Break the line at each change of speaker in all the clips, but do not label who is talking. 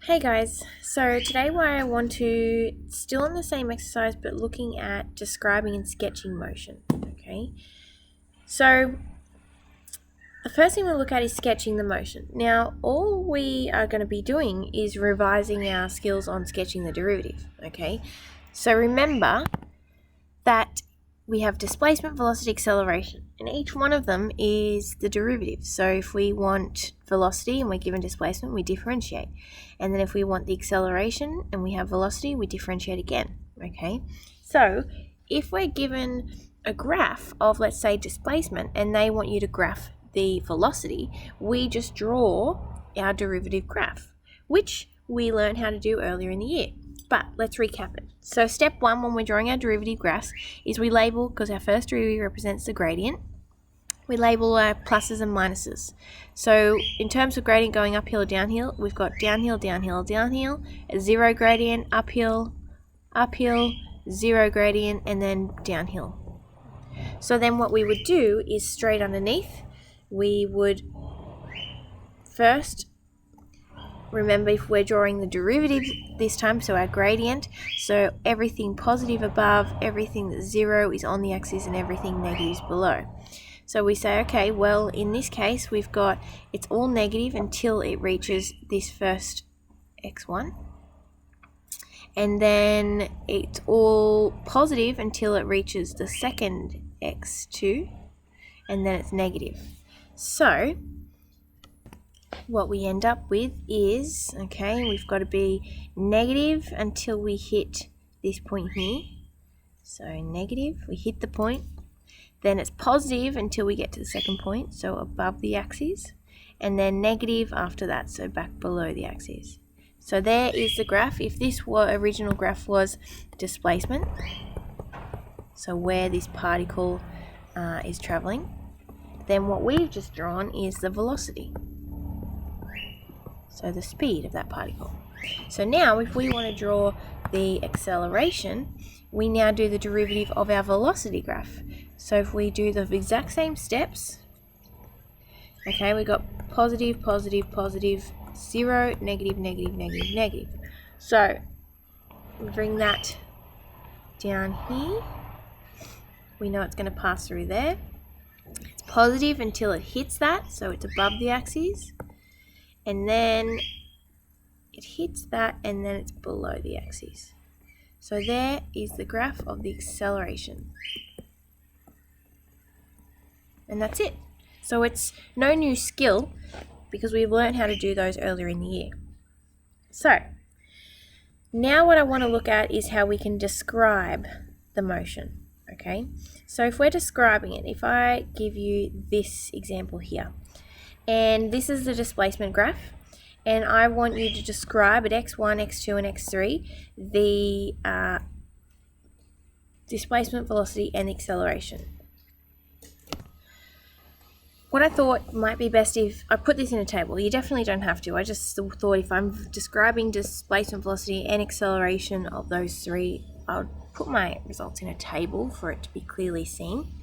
Hey guys, so today I want to, still on the same exercise but looking at describing and sketching motion, okay? So the first thing we'll look at is sketching the motion. Now all we are going to be doing is revising our skills on sketching the derivative, okay? So remember that we have displacement, velocity, acceleration, and each one of them is the derivative. So if we want velocity and we're given displacement, we differentiate. And then if we want the acceleration and we have velocity, we differentiate again, okay? So if we're given a graph of, let's say, displacement, and they want you to graph the velocity, we just draw our derivative graph, which we learned how to do earlier in the year. But let's recap it. So step one when we're drawing our derivative graphs is we label, because our first derivative represents the gradient, we label our pluses and minuses. So in terms of gradient going uphill or downhill, we've got downhill, downhill, downhill, a zero gradient, uphill, uphill, zero gradient, and then downhill. So then what we would do is straight underneath, we would first remember if we're drawing the derivative this time, so our gradient, so everything positive above, everything that's zero is on the axis and everything negative is below. So we say, okay, well in this case we've got, it's all negative until it reaches this first x1, and then it's all positive until it reaches the second x2, and then it's negative. So what we end up with is, okay, we've got to be negative until we hit this point here. So negative, we hit the point. Then it's positive until we get to the second point, so above the axis. And then negative after that, so back below the axis. So there is the graph. If this original graph was displacement, so where this particle is traveling, then what we've just drawn is the velocity. So the speed of that particle. So now if we want to draw the acceleration, we now do the derivative of our velocity graph. So if we do the exact same steps, okay, we got positive, positive, positive, zero, negative, negative, negative, negative. So we bring that down here. We know it's going to pass through there. It's positive until it hits that, so it's above the axis. And then it hits that, and then it's below the axis. So there is the graph of the acceleration. And that's it. So it's no new skill because we've learned how to do those earlier in the year. So now what I want to look at is how we can describe the motion. Okay, so if we're describing it, if I give you this example here, and this is the displacement graph, and I want you to describe at x1, x2, and x3 the displacement, velocity, and acceleration. What I thought might be best if I put this in a table. You definitely don't have to. I just thought if I'm describing displacement, velocity, and acceleration of those three, I'll put my results in a table for it to be clearly seen.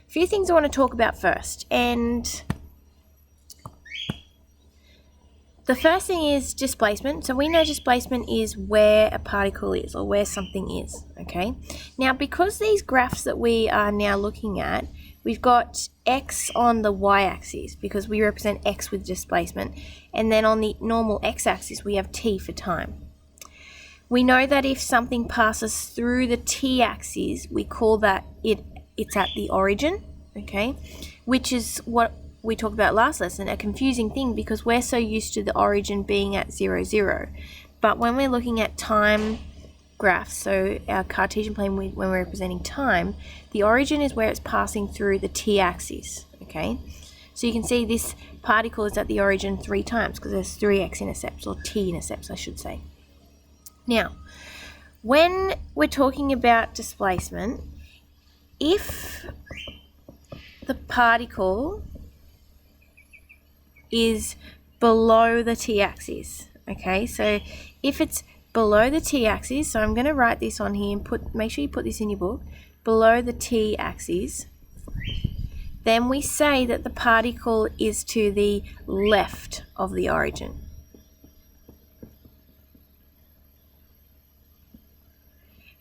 A few things I want to talk about first, and the first thing is displacement. So we know displacement is where a particle is or where something is, okay? Now, because these graphs that we are now looking at, we've got x on the y-axis because we represent x with displacement, and then on the normal x-axis we have t for time. We know that if something passes through the t-axis, we call that it's at the origin, okay? Which is what we talked about last lesson, a confusing thing because we're so used to the origin being at 0, 0. But when we're looking at time graphs, so our Cartesian plane, when we're representing time, the origin is where it's passing through the t-axis, okay? So you can see this particle is at the origin 3 times because there's 3 x-intercepts, or t-intercepts I should say. Now, when we're talking about displacement, if the particle is below the t-axis, okay, so if it's below the t-axis, so I'm going to write this on here and make sure you put this in your book, below the t-axis, then we say that the particle is to the left of the origin.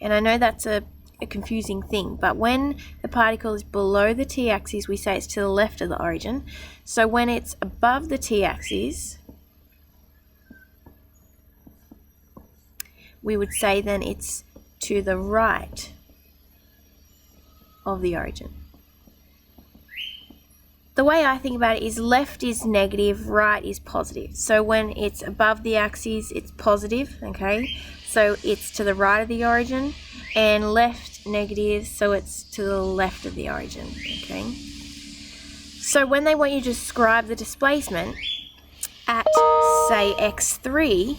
And I know that's a confusing thing, but when the particle is below the t-axis, we say it's to the left of the origin. So when it's above the t-axis, we would say then it's to the right of the origin. The way I think about it is left is negative, right is positive. So when it's above the axis, it's positive, okay? So it's to the right of the origin, and left negative, so it's to the left of the origin, okay? So when they want you to describe the displacement at, say, x3,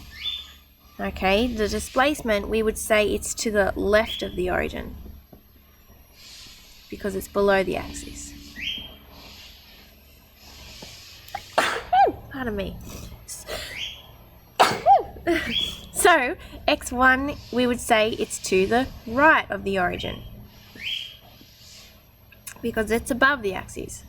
okay, the displacement, we would say it's to the left of the origin because it's below the axis. Pardon me. So, x1, we would say it's to the right of the origin because it's above the axis.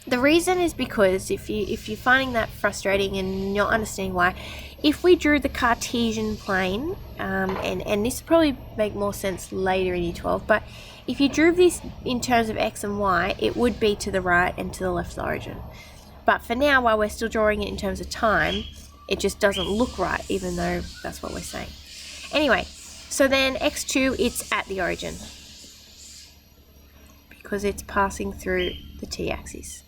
The reason is because if you're finding that frustrating and not understanding why, if we drew the Cartesian plane, and this will probably make more sense later in year 12, but if you drew this in terms of x and y, it would be to the right and to the left of the origin. But for now, while we're still drawing it in terms of time, it just doesn't look right, even though that's what we're saying. Anyway, so then x2, it's at the origin because it's passing through the t-axis.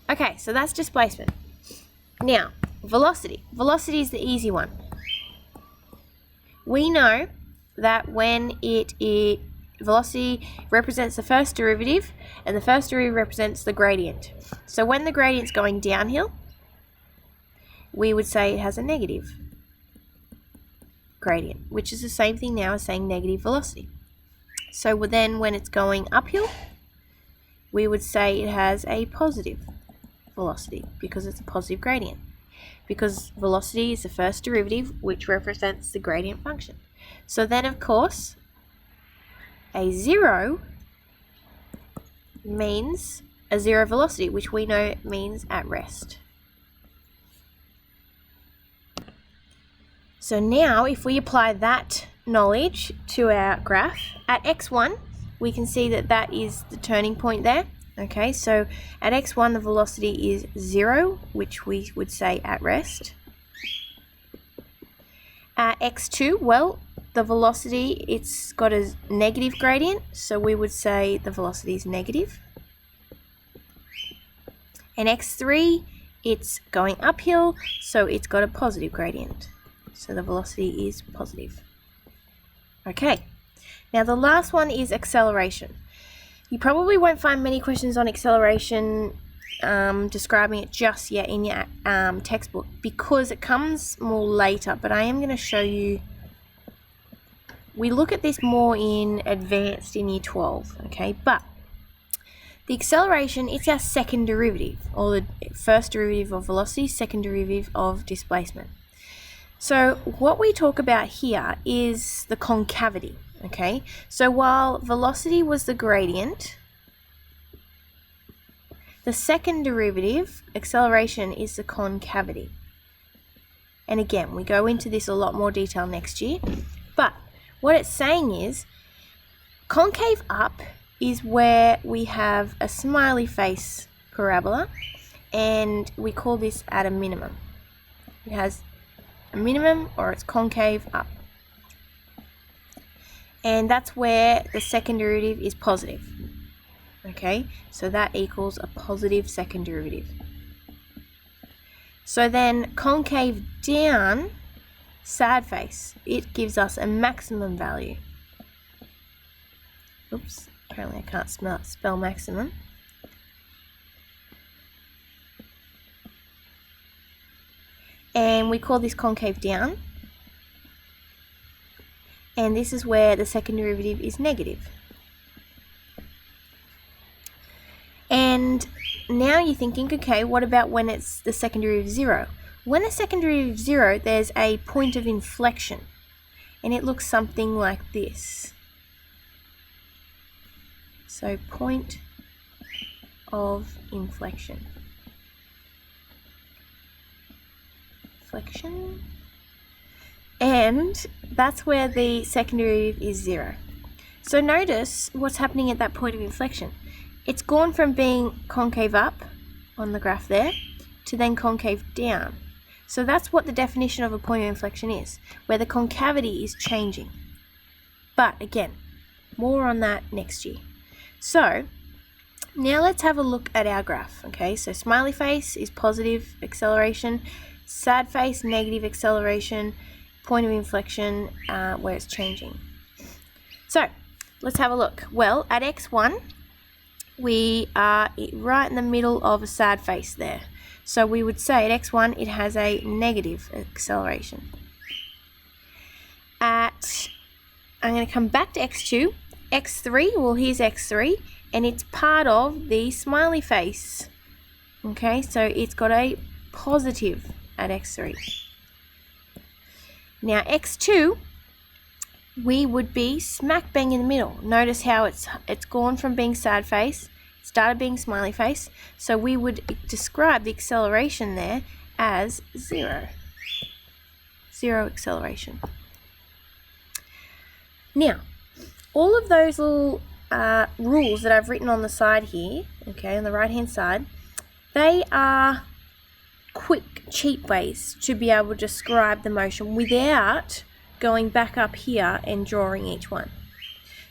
Okay, so that's displacement. Now, velocity. Velocity is the easy one. We know that when velocity represents the first derivative, and the first derivative represents the gradient. So when the gradient's going downhill, we would say it has a negative gradient, which is the same thing now as saying negative velocity. So then when it's going uphill, we would say it has a positive velocity because it's a positive gradient, because velocity is the first derivative which represents the gradient function. So then of course a zero means a zero velocity, which we know means at rest. So now if we apply that knowledge to our graph at x1, we can see that that is the turning point there. Okay, so at x1 the velocity is 0, which we would say at rest. At x2, well, the velocity, it's got a negative gradient, so we would say the velocity is negative. And x3, it's going uphill, so it's got a positive gradient. So the velocity is positive. Okay, now the last one is acceleration. You probably won't find many questions on acceleration describing it just yet in your textbook because it comes more later, but I am going to show you. We look at this more in advanced in year 12, okay, but the acceleration, it's our second derivative, or the first derivative of velocity, second derivative of displacement. So what we talk about here is the concavity. Okay, so while velocity was the gradient, the second derivative, acceleration, is the concavity. And again, we go into this a lot more detail next year, but what it's saying is concave up is where we have a smiley face parabola, and we call this at a minimum. It has a minimum, or it's concave up. And that's where the second derivative is positive. Okay, so that equals a positive second derivative. So then concave down, sad face, it gives us a maximum value. Oops, apparently I can't spell maximum. And we call this concave down. And this is where the second derivative is negative. And now you're thinking, okay, what about when it's the second derivative 0? When the second derivative is 0, there's a point of inflection, and it looks something like this. So point of inflection. inflection. And that's where the second derivative is 0. So notice what's happening at that point of inflection. It's gone from being concave up on the graph there to then concave down. So that's what the definition of a point of inflection is, where the concavity is changing. But again, more on that next year. So now let's have a look at our graph. Okay, so smiley face is positive acceleration, sad face negative acceleration, point of inflection where it's changing. So let's have a look. Well, at x1 we are right in the middle of a sad face there. So we would say at x1 it has a negative acceleration. I'm going to come back to x2. x3, well here's x3, and it's part of the smiley face. Okay, so it's got a positive at x3. Now x2, we would be smack bang in the middle. Notice how it's gone from being sad face, started being smiley face, so we would describe the acceleration there as 0. 0 acceleration. Now, all of those little rules that I've written on the side here, okay, on the right hand side, they are quick, cheap ways to be able to describe the motion without going back up here and drawing each one.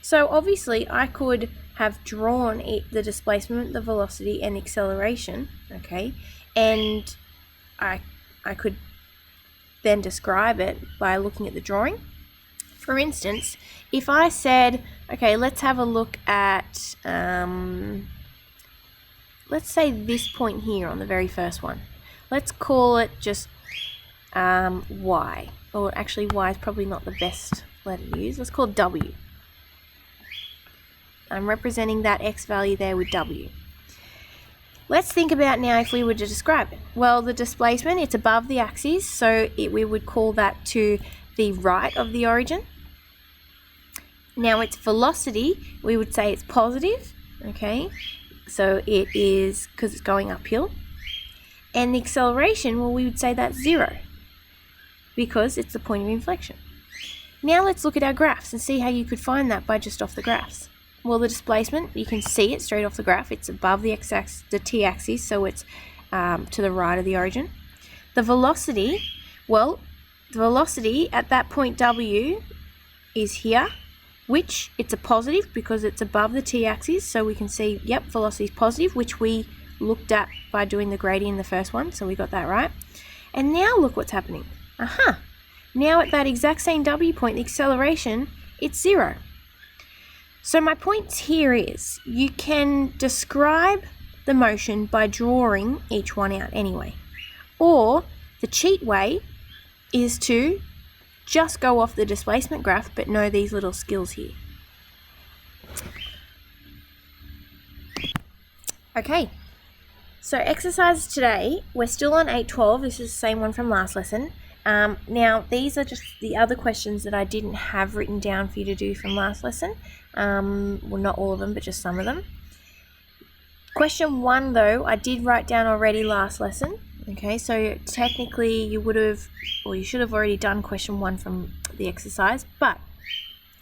So obviously I could have drawn the displacement, the velocity and acceleration, okay, and I could then describe it by looking at the drawing. For instance, if I said, okay, let's have a look at, let's say this point here on the very first one. Let's call it just Y. Or actually, Y is probably not the best letter to use. Let's call it W. I'm representing that X value there with W. Let's think about now if we were to describe it. Well, the displacement, it's above the axis, so we would call that to the right of the origin. Now its velocity, we would say it's positive, okay? So it is, because it's going uphill. And the acceleration, well, we would say that's 0, because it's the point of inflection. Now let's look at our graphs and see how you could find that by just off the graphs. Well, the displacement, you can see it straight off the graph. It's above the x-axis, the t-axis, so it's to the right of the origin. The velocity, well, the velocity at that point W is here, which it's a positive because it's above the t-axis, so we can see, yep, velocity is positive, which we looked at by doing the gradient in the first one, so we got that right. And now look what's happening. Now at that exact same W point, the acceleration, it's 0. So my point here is, you can describe the motion by drawing each one out anyway. Or the cheat way is to just go off the displacement graph but know these little skills here. Okay, so exercises today, we're still on 8.12, this is the same one from last lesson. Now these are just the other questions that I didn't have written down for you to do from last lesson. Well, not all of them, but just some of them. Question 1 though, I did write down already last lesson. Okay, so technically you would have, or you should have already done question 1 from the exercise, but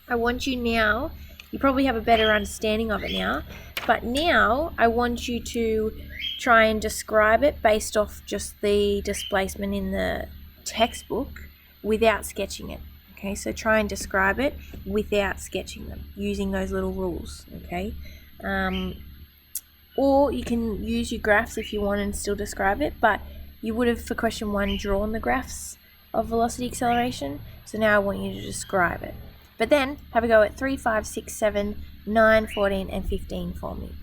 I want you now, you probably have a better understanding of it now, but now I want you to try and describe it based off just the displacement in the textbook without sketching it. Okay, so try and describe it without sketching them, using those little rules, okay? Or you can use your graphs if you want and still describe it, but you would have, for question 1, drawn the graphs of velocity acceleration, so now I want you to describe it. But then, have a go at 3, 5, 6, 7, 9, 14 and 15 for me.